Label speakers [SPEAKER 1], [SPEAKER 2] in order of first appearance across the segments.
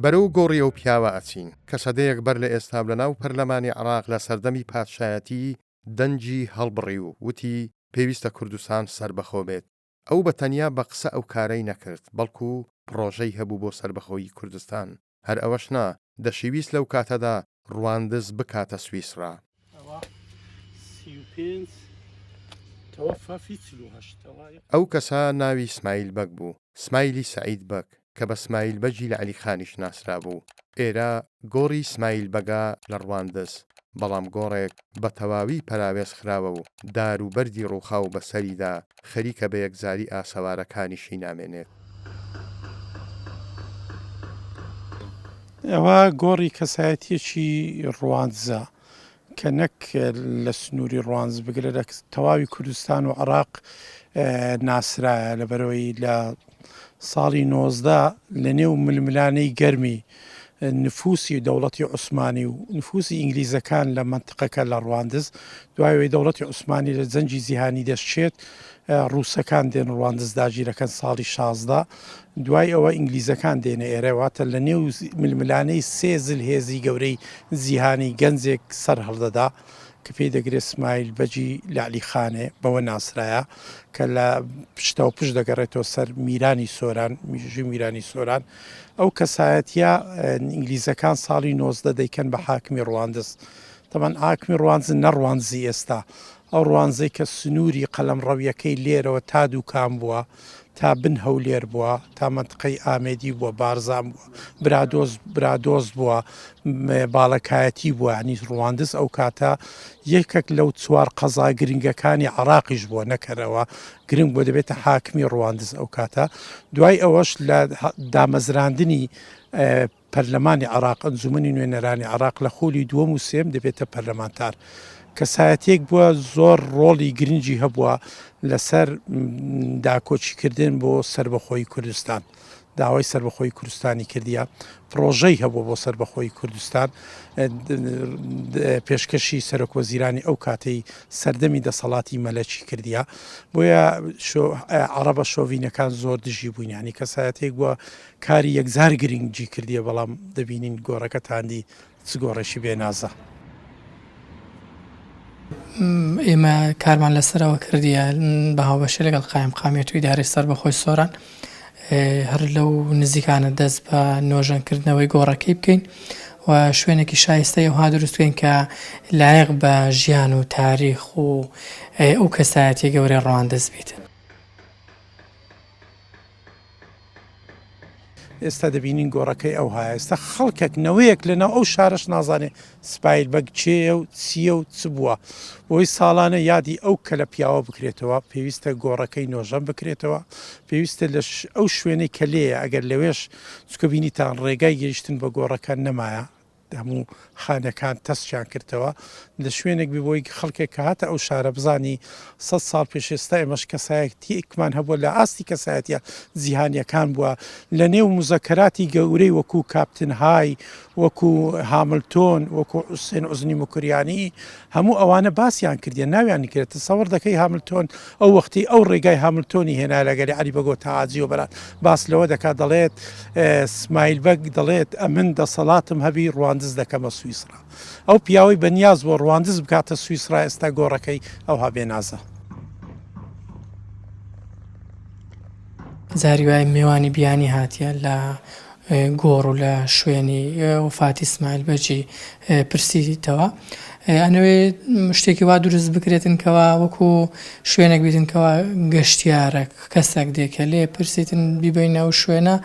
[SPEAKER 1] بەرەو گۆڕی ئەو پیاوە ئەچین کە سەدەیەک بەر لە ئێستا لەناو پەرلەمانی عێراق لە سەردەمی پادشایەتی دەنجی هەڵبڕی و وتی پێویستە کوردستان سەربەخۆ بێت. ئەو بە تەنیا بە قسە ئەو کارەی نەکرد، بەڵکو پڕۆژەی هەبوو بۆ سەربەخۆیی کوردستان. هەر ئەوەش نا دەشیویست لەو کاتەدا ڕواندز بکاتە سویسرا. ئەو کەسە ناوی سمایل بەگ بوو، سمایلی سعید بەگ، کە بە سمایل بەجی لە عەلیخانیش ناسرا بوو. ئێرە گۆڕی سمایل بەگا لە ڕواندز، بەڵام گۆڕێک بە تەواوی پەراوێز خراوە و دار و بەردی ڕووخاو بەسەریدا خەریکە بە یەکجاری ئاسەوارەکانیشی نامێنێت.
[SPEAKER 2] ئەوە گۆڕی کەسایەتیەکی ڕواندزە کە نەک لە سنووری ڕواندز بگرێت لە تەواوی کوردستان و عێراق ناسرایە، لەبەرەوەی لە ساڵی 19 لە نێو ململانەی گەرمی نفوسی دەوڵەتی عوسمانی و نفوسی ئینگلیزەکان لە منتقەکە لە ڕواندز، دوایەوەی دەوڵەتی عوسمانی لە جەنجی جیهانی دەستچێت، ڕووسەکان دێن ڕواندز داگیرەکەن ساڵی 16، دوای ئەوە ئینگلیزەکان دێنە ئێرەواتە لە نێو ململانەی سێ زل هێزی گەورەی جیهانی گەنجێک سەر هەڵدەدا کە پێی دەگرێت سمایل بەجی لە عەلیخانێ بەوە ناسرایە کە لە پشتە و پشت دەگەڕێتەوە سەر میرانی سۆران، میژووی میرانی سۆران. ئەو کەسایەتیە ئینگلیزەکان ساڵی 19 دەیکەن بە حاکمی ڕواندز. تەمان حاکمی ڕواندز نە ڕواندزی ئێستا، ئەو ڕوانزەی کە سنووری قەلەمڕەویەکەی لێرەوە تا دووکان بووە، تا بن هەولێر بووە، تا منتقەی ئامێدی بووە، بارزان بووە، برادۆز بووە، باڵەکایەتی بووە. ینی ڕواندز ئەو کاتە یەکێک لەو چوار قەزا گرنگەکانی عێراقیش بووە، نەکەرەوە گرنگ بۆ دەبێتە حاکمی ڕواندز ئەو کاتە. دوای ئەوەش لە دامەزراندنی پەرلەمانی عێراق، ئەنجومەنی نوێنەرانی عێراق لە خۆلی دووەم و سێم دەبێتە پەرلەمانتار. کەسایەتێک بووە زۆر ڕۆڵی گرنگی هەبووە لەسەر داکۆچیکردن بۆ سەربەخۆی کوردستان، داوای سەربەخۆی کوردستانی کردیە، پرۆژەی هەبوو بۆ سەربەخۆی کوردستان، پێشکەشی سەرۆکوەزیرانی ئەو کاتەی سەردەمی دەسەڵاتی مەلەکی کردیە، بۆیە عەرەبە شۆڤینەکان زۆر دژی بووین. ینی کەسایەتێک بووە کاری یەکجار گرنگجی کردیە، بەڵام دەبینین گۆڕەکەتاندی چ گۆڕێکی بێنازە.
[SPEAKER 3] ئێمە کارمان لەسەرەوە کردیە بە هاوبەشی لەگەڵ قایمقامیەتی و ئیدارەی سەربەخۆی سۆران، هەر لەو نزیکانە دەست بە نۆژەنکردنەوەی گۆڕەکەی بکەین و شوێنێکی شایستە ئەوها دروستکەین کە لایەق بە ژیان و تاریخ و ئەو کەسایەتی گەورەی ڕواندز بیتن.
[SPEAKER 2] ئێستا دەبینین گۆڕەکەی ئەو هەیە. ئێستا خەڵکێک نەوەیەک لەناو ئەو شارش نازانێ سپایل بەگ چێە و چییە و چ بووە. بۆی ساڵانە یادی ئەو کە لە پیاوە بکرێتەوە، پێویستە گۆڕەکەی نۆژەم بکرێتەوە، پێویستە لە ئەو شوێنەی کە لێیە ئەگەر لەوێش چکە بینیتان ڕێگای گەیشتن بە گۆڕەکان نەمایە، هەموو خانەکان تەستیان کردەوە، لە شوێنێک بۆی خەڵکێک کە هاتە ئەو شارە بزانی 100 ساڵ پێش ئێستا ئێمەش کەسایەتیەکمان هەبووە لە ئاستی کەسایەتیە جیهانیەکان بووە لە نێو مزەکەراتی گەورەی وەکو کاپتن های، وەکو هاملتۆن، وەکو حوسێن عوزنی موکریانی، هەموو ئەوانە باسییان کردیە، ناویانی کرێت. تەسەوەر دەکەی هاملتۆن ئەو وەختی ئەو ڕێگای هاملتۆنی هێنا لەگەری عەلی بەگۆ تا عاجیەوە بەرات باس لەوە دەکات، دەڵێت سمایل بەگ دەڵێت ئەمن دەسەڵاتم هەبی ڕواندز دەکەمە سویسرا. ئەو پیاوەی بەنیاز بۆ ڕواندز بکاتە سویسرا، ئێستا گۆڕەکەی ئەوها بێنازە.
[SPEAKER 3] زاری وای میوانی بیانی هاتیە لە گۆڕ و لە شوێنی وفاتی سمایل بەجی پرسیتەوە، ئەنەوێ شتێکی وا دروست بکرێتن کەوا وەکو شوێنێک بیتن کەوا گەشتیارە کەسێک دێکە لێ پرسیتن بیبینە ئەو شوێنە،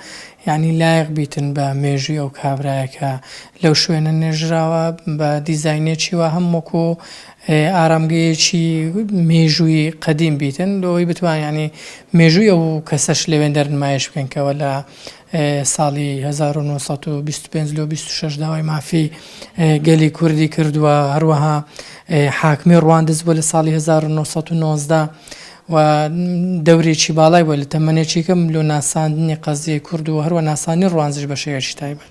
[SPEAKER 3] یعنی لایق بیتن بە مێژوی ئەو کابرایەکە لەو شوێنە نێژراوە بە دیزاینێکی وە هەم وەکو ئارامگەیەکی مێژووی قەدیم بیتن، لەوەی بتوان ینی مێژووی ئەو کەسەش لەوێن دەرنمایش بکەن کەوە لە ساڵی 1925 داوای مافی گەلی کوردی کردووە، هەروەها حاکمی ڕواندز بووە لە ساڵی 1990 و دەورێکی باڵای بووە لە تەمەنێکی کەم لە ناساندنی قەزیەی کورد و هەروە ناسانی ڕواندزش بە شێوەیەکی تایبەت.